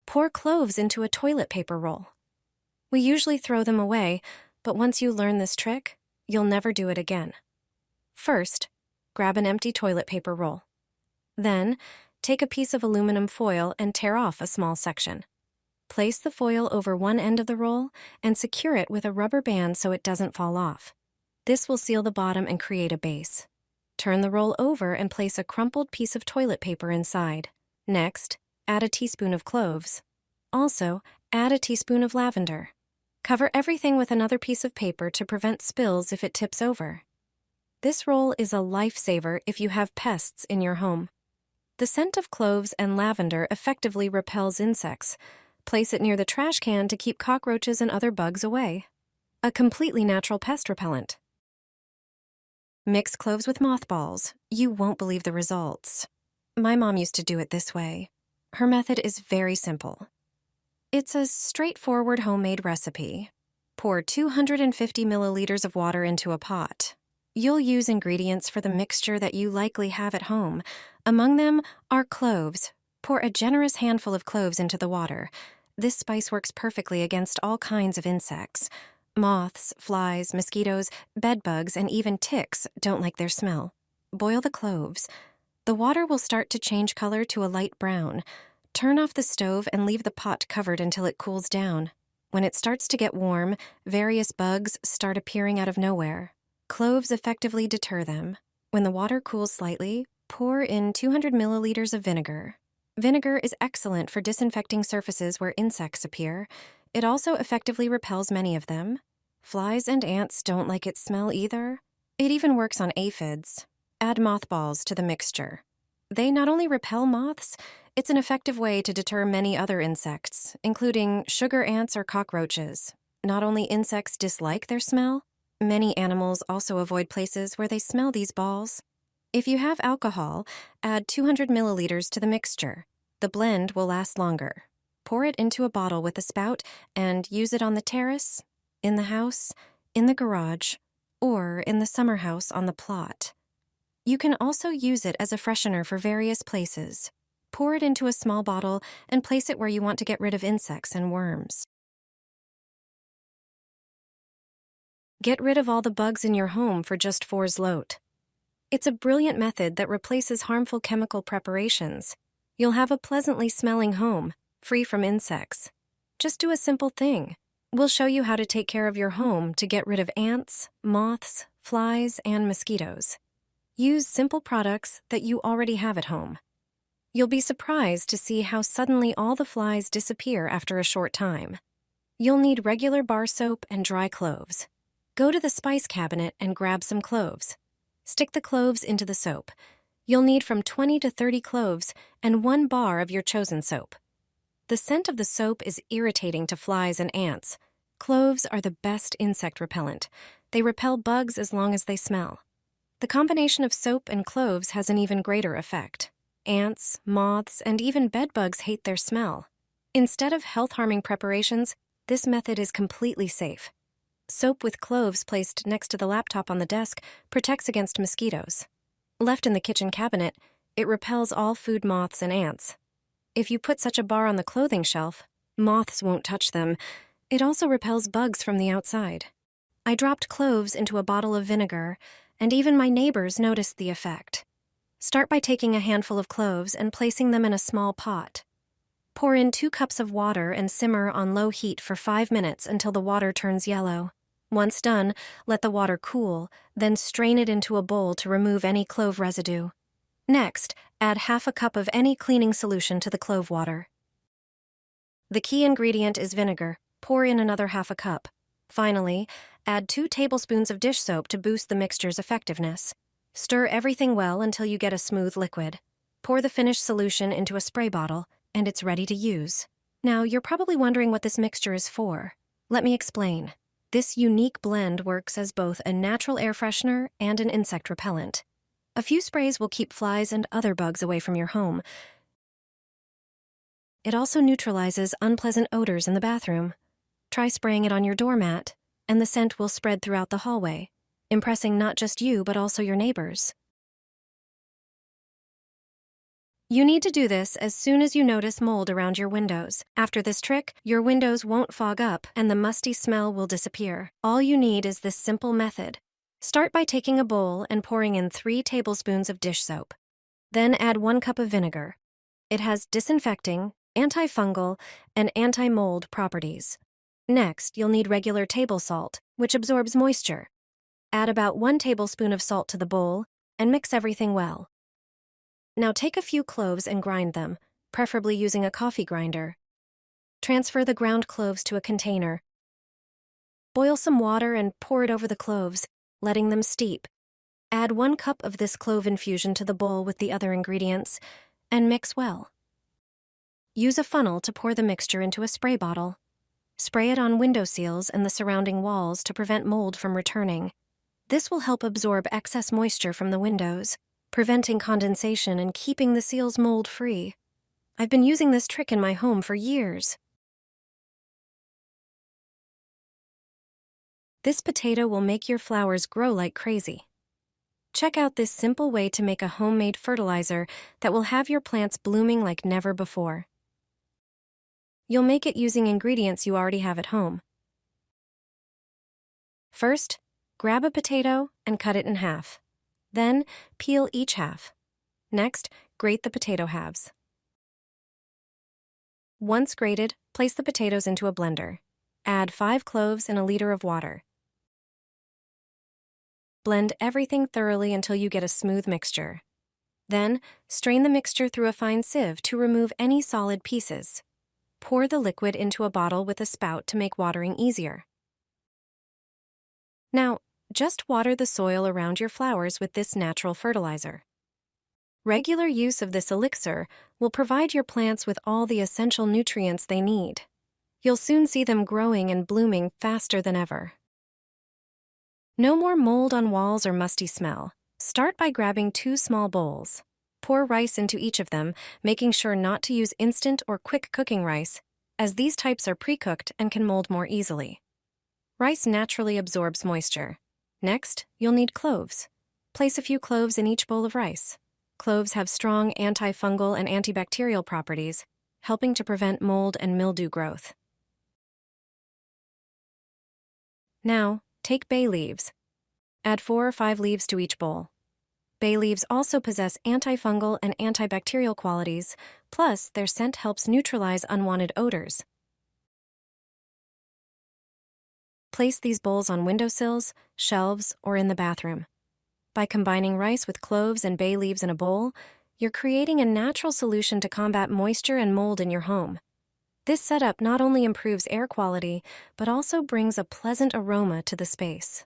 Pour cloves into a toilet paper roll. We usually throw them away, but once you learn this trick, you'll never do it again. First, grab an empty toilet paper roll. Then, take a piece of aluminum foil and tear off a small section. Place the foil over one end of the roll and secure it with a rubber band so it doesn't fall off. This will seal the bottom and create a base. Turn the roll over and place a crumpled piece of toilet paper inside. Next, add a teaspoon of cloves. Also, add a teaspoon of lavender. Cover everything with another piece of paper to prevent spills if it tips over. This roll is a lifesaver if you have pests in your home. The scent of cloves and lavender effectively repels insects. Place it near the trash can to keep cockroaches and other bugs away. A completely natural pest repellent. Mix cloves with mothballs. You won't believe the results. My mom used to do it this way. Her method is very simple. It's a straightforward homemade recipe. Pour 250 milliliters of water into a pot. You'll use ingredients for the mixture that you likely have at home. Among them are cloves. Pour a generous handful of cloves into the water. This spice works perfectly against all kinds of insects. Moths, flies, mosquitoes, bedbugs, and even ticks don't like their smell. Boil the cloves. The water will start to change color to a light brown. Turn off the stove and leave the pot covered until it cools down. When it starts to get warm, various bugs start appearing out of nowhere. Cloves effectively deter them. When the water cools slightly, pour in 200 milliliters of vinegar. Vinegar is excellent for disinfecting surfaces where insects appear. It also effectively repels many of them. Flies and ants don't like its smell either. It even works on aphids. Add mothballs to the mixture. They not only repel moths, it's an effective way to deter many other insects, including sugar ants or cockroaches. Not only insects dislike their smell, many animals also avoid places where they smell these balls. If you have alcohol, add 200 milliliters to the mixture. The blend will last longer. Pour it into a bottle with a spout and use it on the terrace, in the house, in the garage, or in the summer house on the plot. You can also use it as a freshener for various places. Pour it into a small bottle and place it where you want to get rid of insects and worms. Get rid of all the bugs in your home for just 4 zloty. It's a brilliant method that replaces harmful chemical preparations. You'll have a pleasantly smelling home, free from insects. Just do a simple thing. We'll show you how to take care of your home to get rid of ants, moths, flies, and mosquitoes. Use simple products that you already have at home. You'll be surprised to see how suddenly all the flies disappear after a short time. You'll need regular bar soap and dry cloves. Go to the spice cabinet and grab some cloves. Stick the cloves into the soap. You'll need from 20 to 30 cloves and 1 bar of your chosen soap. The scent of the soap is irritating to flies and ants. Cloves are the best insect repellent. They repel bugs as long as they smell. The combination of soap and cloves has an even greater effect. Ants, moths, and even bedbugs hate their smell. Instead of health-harming preparations, this method is completely safe. Soap with cloves placed next to the laptop on the desk protects against mosquitoes. Left in the kitchen cabinet, it repels all food moths and ants. If you put such a bar on the clothing shelf, moths won't touch them. It also repels bugs from the outside. I dropped cloves into a bottle of vinegar, and even my neighbors noticed the effect. Start by taking a handful of cloves and placing them in a small pot. Pour in 2 cups of water and simmer on low heat for 5 minutes until the water turns yellow. Once done, let the water cool, then strain it into a bowl to remove any clove residue. Next, add half a cup of any cleaning solution to the clove water. The key ingredient is vinegar. Pour in another half a cup. Finally, add 2 tablespoons of dish soap to boost the mixture's effectiveness. Stir everything well until you get a smooth liquid. Pour the finished solution into a spray bottle, and it's ready to use. Now, you're probably wondering what this mixture is for. Let me explain. This unique blend works as both a natural air freshener and an insect repellent. A few sprays will keep flies and other bugs away from your home. It also neutralizes unpleasant odors in the bathroom. Try spraying it on your doormat, and the scent will spread throughout the hallway, impressing not just you but also your neighbors. You need to do this as soon as you notice mold around your windows. After this trick, your windows won't fog up and the musty smell will disappear. All you need is this simple method. Start by taking a bowl and pouring in 3 tablespoons of dish soap. Then add 1 cup of vinegar. It has disinfecting, antifungal, and anti-mold properties. Next, you'll need regular table salt, which absorbs moisture. Add about 1 tablespoon of salt to the bowl and mix everything well. Now take a few cloves and grind them, preferably using a coffee grinder. Transfer the ground cloves to a container. Boil some water and pour it over the cloves, letting them steep. Add 1 cup of this clove infusion to the bowl with the other ingredients, and mix well. Use a funnel to pour the mixture into a spray bottle. Spray it on window sills and the surrounding walls to prevent mold from returning. This will help absorb excess moisture from the windows, preventing condensation and keeping the seals mold-free. I've been using this trick in my home for years. This potato will make your flowers grow like crazy. Check out this simple way to make a homemade fertilizer that will have your plants blooming like never before. You'll make it using ingredients you already have at home. First, grab a potato and cut it in half. Then, peel each half. Next, grate the potato halves. Once grated, place the potatoes into a blender. Add 5 cloves and a liter of water. Blend everything thoroughly until you get a smooth mixture. Then, strain the mixture through a fine sieve to remove any solid pieces. Pour the liquid into a bottle with a spout to make watering easier. Now, just water the soil around your flowers with this natural fertilizer. Regular use of this elixir will provide your plants with all the essential nutrients they need. You'll soon see them growing and blooming faster than ever. No more mold on walls or musty smell. Start by grabbing 2 small bowls. Pour rice into each of them, making sure not to use instant or quick cooking rice, as these types are pre-cooked and can mold more easily. Rice naturally absorbs moisture. Next, you'll need cloves. Place a few cloves in each bowl of rice. Cloves have strong antifungal and antibacterial properties, helping to prevent mold and mildew growth. Now, take bay leaves. Add 4 or 5 leaves to each bowl. Bay leaves also possess antifungal and antibacterial qualities, plus their scent helps neutralize unwanted odors. Place these bowls on windowsills, shelves, or in the bathroom. By combining rice with cloves and bay leaves in a bowl, you're creating a natural solution to combat moisture and mold in your home. This setup not only improves air quality, but also brings a pleasant aroma to the space.